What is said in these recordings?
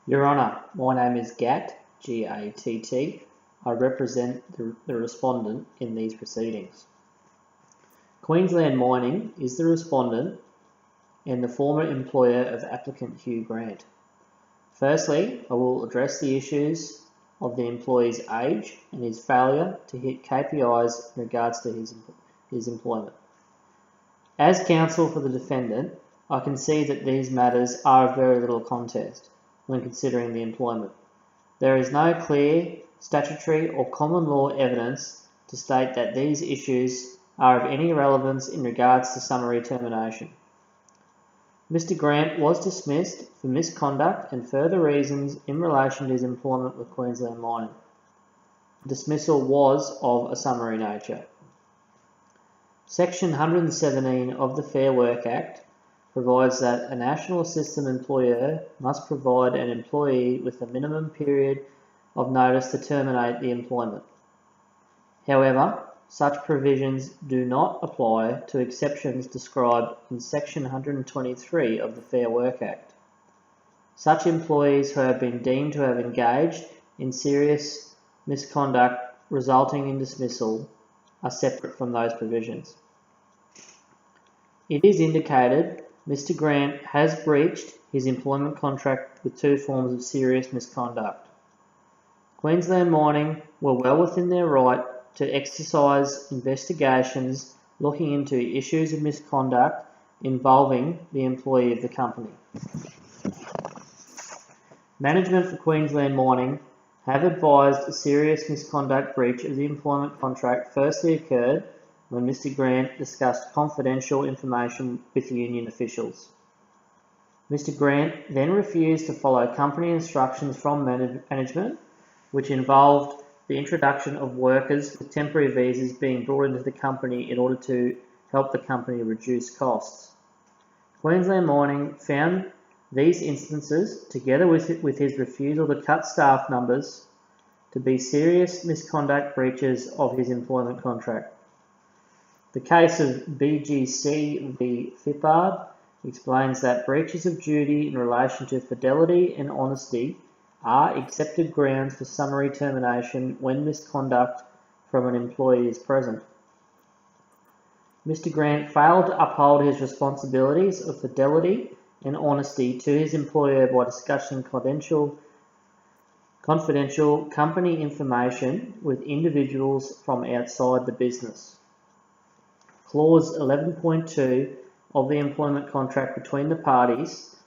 Your Honour, my name is Gatt, G-A-T-T. I represent the respondent in these proceedings. Queensland Mining is the respondent and the former employer of applicant Hugh Grant. Firstly, I will address the issues of the employee's age and his failure to hit KPIs in regards to his employment. As counsel for the defendant, I can see that these matters are of very little contest when considering the employment. There is no clear statutory or common law evidence to state that these issues are of any relevance in regards to summary termination. Mr. Grant was dismissed for misconduct and further reasons in relation to his employment with Queensland Mining. Dismissal was of a summary nature. Section 117 of the Fair Work Act provides that a national system employer must provide an employee with a minimum period of notice to terminate the employment. However, such provisions do not apply to exceptions described in Section 123 of the Fair Work Act. Such employees who have been deemed to have engaged in serious misconduct resulting in dismissal are separate from those provisions. It is indicated Mr. Grant has breached his employment contract with two forms of serious misconduct. Queensland Mining were well within their right to exercise investigations looking into issues of misconduct involving the employee of the company. Management for Queensland Mining have advised a serious misconduct breach of the employment contract firstly occurred when Mr. Grant discussed confidential information with union officials. Mr. Grant then refused to follow company instructions from management, which involved the introduction of workers with temporary visas being brought into the company in order to help the company reduce costs. Queensland Mining found these instances, together with his refusal to cut staff numbers, to be serious misconduct breaches of his employment contract. The case of BGC v Fippard explains that breaches of duty in relation to fidelity and honesty are accepted grounds for summary termination when misconduct from an employee is present. Mr. Grant failed to uphold his responsibilities of fidelity and honesty to his employer by discussing confidential company information with individuals from outside the business. Clause 11.2 of the employment contract between the parties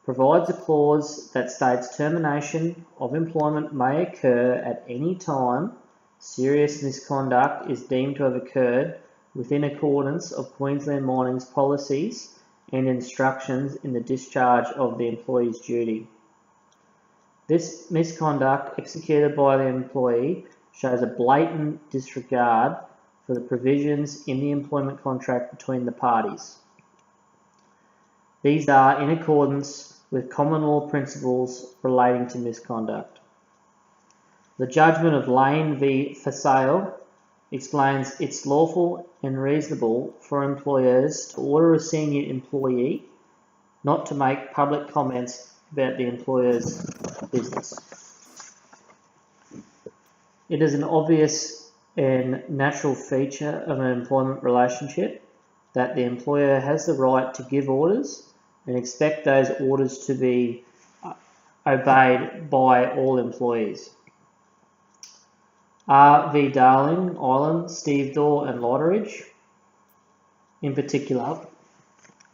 provides a clause that states termination of employment may occur at any time serious misconduct is deemed to have occurred within accordance of Queensland Mining's policies and instructions in the discharge of the employee's duty. This misconduct executed by the employee shows a blatant disregard for the provisions in the employment contract between the parties. These are in accordance with common law principles relating to misconduct. The judgment of Lane v Fasale explains it's lawful and reasonable for employers to order a senior employee not to make public comments about the employer's business. It is an obvious and natural feature of an employment relationship that the employer has the right to give orders and expect those orders to be obeyed by all employees. R v Darling, Island, Stevedore and Lotteridge, in particular,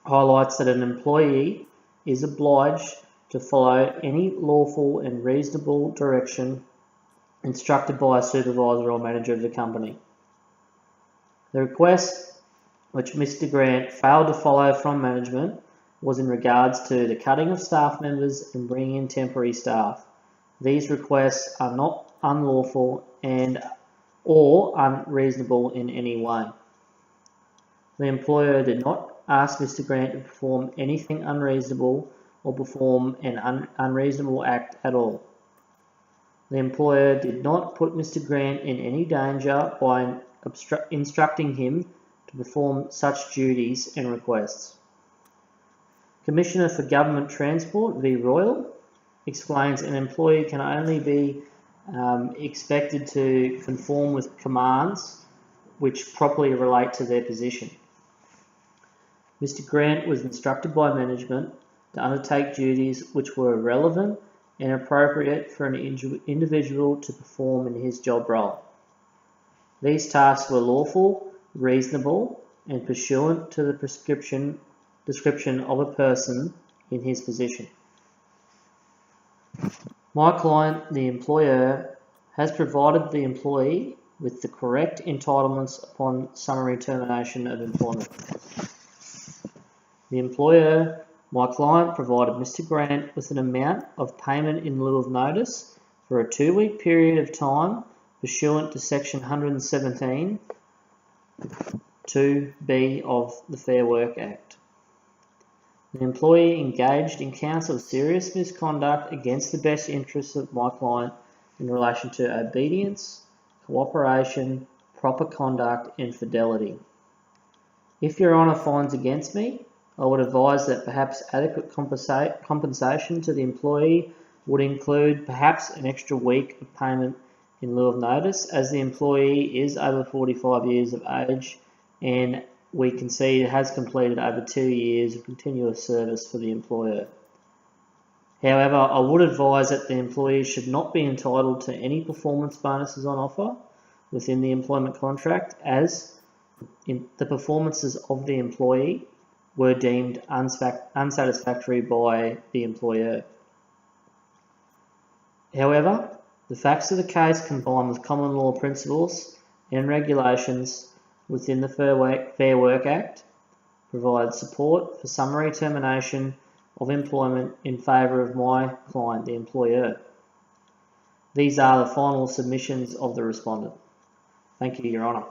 highlights that an employee is obliged to follow any lawful and reasonable direction instructed by a supervisor or manager of the company. The request which Mr. Grant failed to follow from management was in regards to the cutting of staff members and bringing in temporary staff. These requests are not unlawful or unreasonable in any way. The employer did not ask Mr. Grant to perform anything unreasonable or perform an unreasonable act at all. The employer did not put Mr. Grant in any danger by instructing him to perform such duties and requests. Commissioner for Government Transport v Royal explains an employee can only be expected to conform with commands which properly relate to their position. Mr. Grant was instructed by management to undertake duties which were relevant and appropriate for an individual to perform in his job role. These tasks were lawful, reasonable, and pursuant to the description of a person in his position. My client, the employer, has provided the employee with the correct entitlements upon summary termination of employment. The employer, my client, provided Mr. Grant with an amount of payment in lieu of notice for a 2-week period of time pursuant to Section 117 2B of the Fair Work Act. The employee engaged in counts of serious misconduct against the best interests of my client in relation to obedience, cooperation, proper conduct, and fidelity. If Your Honour finds against me, I would advise that perhaps adequate compensation to the employee would include perhaps an extra week of payment in lieu of notice, as the employee is over 45 years of age and we can see it has completed over 2 years of continuous service for the employer. However, I would advise that the employee should not be entitled to any performance bonuses on offer within the employment contract, as the performances of the employee were deemed unsatisfactory by the employer. However, the facts of the case, combined with common law principles and regulations within the Fair Work Act, provide support for summary termination of employment in favour of my client, the employer. These are the final submissions of the respondent. Thank you, Your Honour.